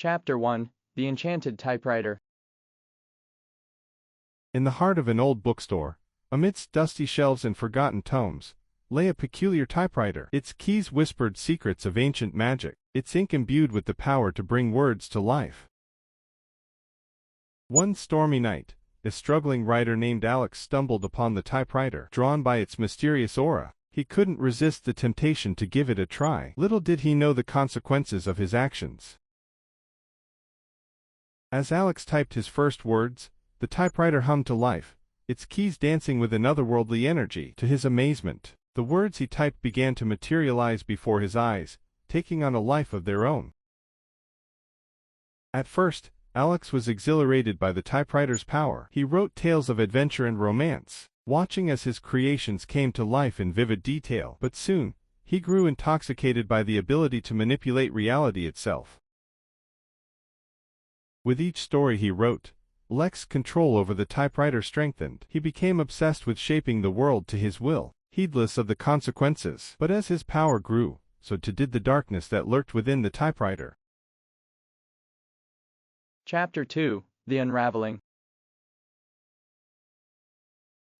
Chapter 1: The Enchanted Typewriter. In the heart of an old bookstore, amidst dusty shelves and forgotten tomes, lay a peculiar typewriter. Its keys whispered secrets of ancient magic, its ink imbued with the power to bring words to life. One stormy night, a struggling writer named Alex stumbled upon the typewriter. Drawn by its mysterious aura, he couldn't resist the temptation to give it a try. Little did he know the consequences of his actions. As Alex typed his first words, the typewriter hummed to life, its keys dancing with an otherworldly energy. To his amazement, the words he typed began to materialize before his eyes, taking on a life of their own. At first, Alex was exhilarated by the typewriter's power. He wrote tales of adventure and romance, watching as his creations came to life in vivid detail. But soon, he grew intoxicated by the ability to manipulate reality itself. With each story he wrote, Alex's control over the typewriter strengthened. He became obsessed with shaping the world to his will, heedless of the consequences. But as his power grew, so too did the darkness that lurked within the typewriter. Chapter 2: The Unraveling.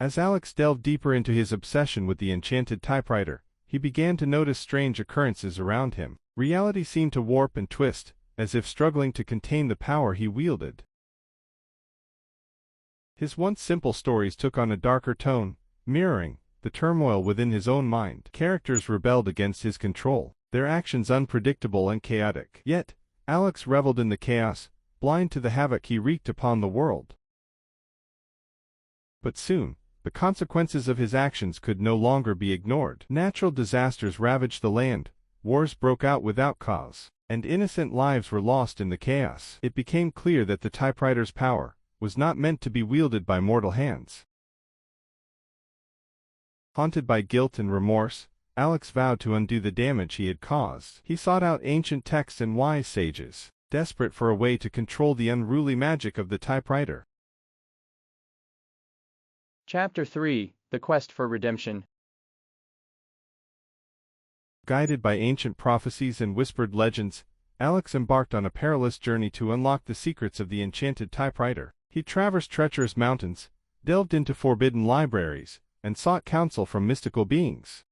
As Alex delved deeper into his obsession with the enchanted typewriter, he began to notice strange occurrences around him. Reality seemed to warp and twist, as if struggling to contain the power he wielded. His once simple stories took on a darker tone, mirroring the turmoil within his own mind. Characters rebelled against his control, their actions unpredictable and chaotic. Yet, Alex reveled in the chaos, blind to the havoc he wreaked upon the world. But soon, the consequences of his actions could no longer be ignored. Natural disasters ravaged the land, wars broke out without cause, and innocent lives were lost in the chaos. It became clear that the typewriter's power was not meant to be wielded by mortal hands. Haunted by guilt and remorse, Alex vowed to undo the damage he had caused. He sought out ancient texts and wise sages, desperate for a way to control the unruly magic of the typewriter. Chapter 3: The Quest for Redemption. Guided by ancient prophecies and whispered legends, Alex embarked on a perilous journey to unlock the secrets of the enchanted typewriter. He traversed treacherous mountains, delved into forbidden libraries, and sought counsel from mystical beings.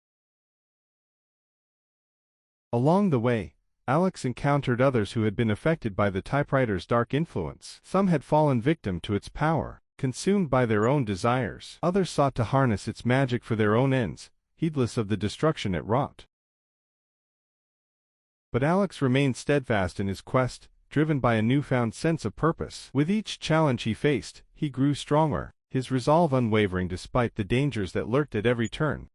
Along the way, Alex encountered others who had been affected by the typewriter's dark influence. Some had fallen victim to its power, consumed by their own desires. Others sought to harness its magic for their own ends, heedless of the destruction it wrought. But Alex remained steadfast in his quest, driven by a newfound sense of purpose. With each challenge he faced, he grew stronger, his resolve unwavering despite the dangers that lurked at every turn.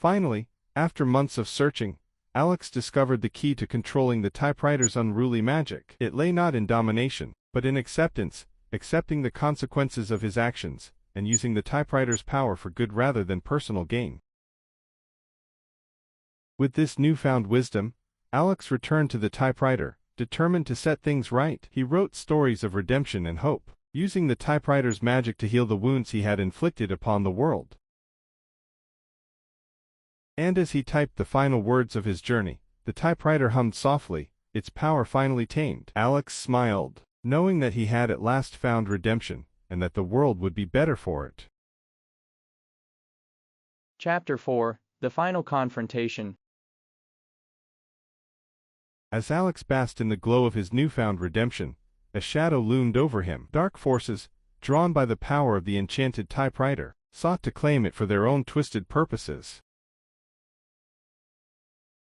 Finally, after months of searching, Alex discovered the key to controlling the typewriter's unruly magic. It lay not in domination, but in acceptance, accepting the consequences of his actions, and using the typewriter's power for good rather than personal gain. With this newfound wisdom, Alex returned to the typewriter, determined to set things right. He wrote stories of redemption and hope, using the typewriter's magic to heal the wounds he had inflicted upon the world. And as he typed the final words of his journey, the typewriter hummed softly, its power finally tamed. Alex smiled, knowing that he had at last found redemption, and that the world would be better for it. Chapter 4: The Final Confrontation. As Alex basked in the glow of his newfound redemption, a shadow loomed over him. Dark forces, drawn by the power of the enchanted typewriter, sought to claim it for their own twisted purposes.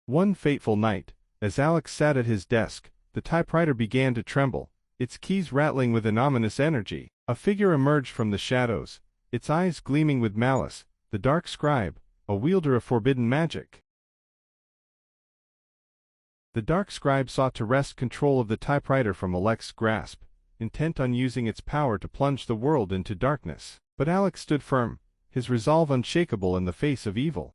One fateful night, as Alex sat at his desk, the typewriter began to tremble, its keys rattling with an ominous energy. A figure emerged from the shadows, its eyes gleaming with malice, the dark scribe, a wielder of forbidden magic. The dark scribe sought to wrest control of the typewriter from Alex's grasp, intent on using its power to plunge the world into darkness. But Alex stood firm, his resolve unshakable in the face of evil.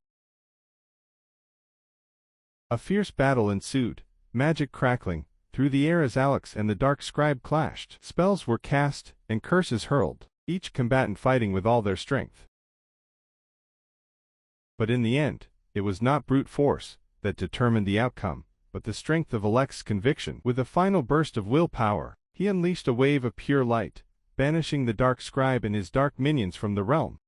A fierce battle ensued, magic crackling through the air as Alex and the dark scribe clashed. Spells were cast, and curses hurled, each combatant fighting with all their strength. But in the end, it was not brute force that determined the outcome, but the strength of Alex's conviction. With a final burst of willpower, he unleashed a wave of pure light, banishing the dark scribe and his dark minions from the realm.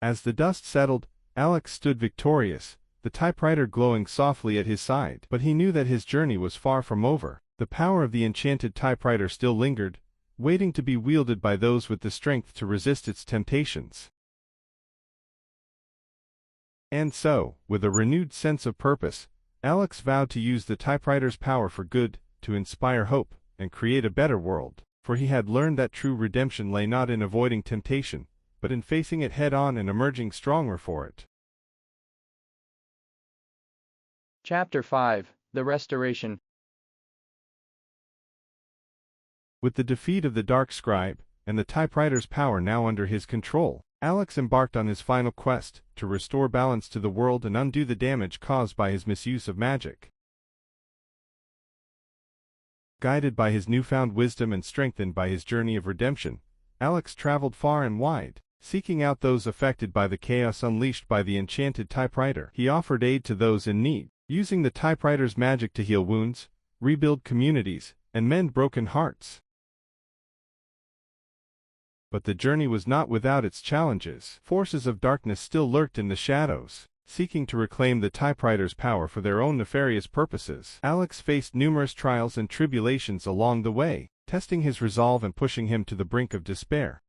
As the dust settled, Alex stood victorious, the typewriter glowing softly at his side. But he knew that his journey was far from over. The power of the enchanted typewriter still lingered, waiting to be wielded by those with the strength to resist its temptations. And so, with a renewed sense of purpose, Alex vowed to use the typewriter's power for good, to inspire hope, and create a better world. For he had learned that true redemption lay not in avoiding temptation, but in facing it head-on and emerging stronger for it. Chapter 5, The Restoration. With the defeat of the dark scribe, and the typewriter's power now under his control, Alex embarked on his final quest, to restore balance to the world and undo the damage caused by his misuse of magic. Guided by his newfound wisdom and strengthened by his journey of redemption, Alex traveled far and wide, seeking out those affected by the chaos unleashed by the enchanted typewriter. He offered aid to those in need, using the typewriter's magic to heal wounds, rebuild communities, and mend broken hearts. But the journey was not without its challenges. Forces of darkness still lurked in the shadows, seeking to reclaim the typewriter's power for their own nefarious purposes. Alex faced numerous trials and tribulations along the way, testing his resolve and pushing him to the brink of despair.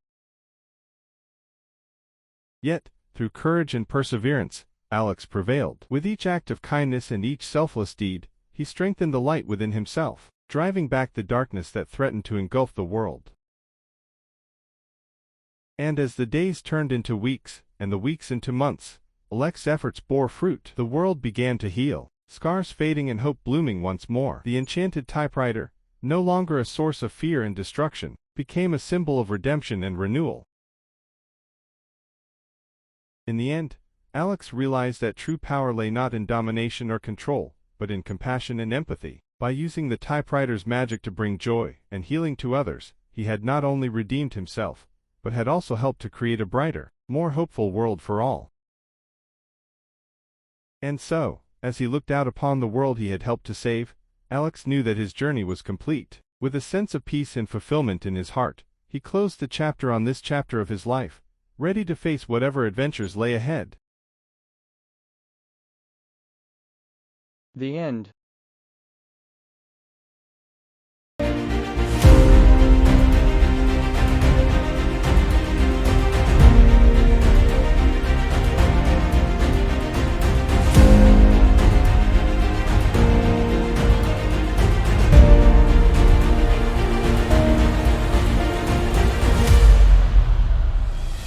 Yet, through courage and perseverance, Alex prevailed. With each act of kindness and each selfless deed, he strengthened the light within himself, driving back the darkness that threatened to engulf the world. And as the days turned into weeks, and the weeks into months, Alex's efforts bore fruit. The world began to heal, scars fading and hope blooming once more. The enchanted typewriter, no longer a source of fear and destruction, became a symbol of redemption and renewal. In the end, Alex realized that true power lay not in domination or control, but in compassion and empathy. By using the typewriter's magic to bring joy and healing to others, he had not only redeemed himself, but had also helped to create a brighter, more hopeful world for all. And so, as he looked out upon the world he had helped to save, Alex knew that his journey was complete. With a sense of peace and fulfillment in his heart, he closed the chapter on this chapter of his life, ready to face whatever adventures lay ahead. The end.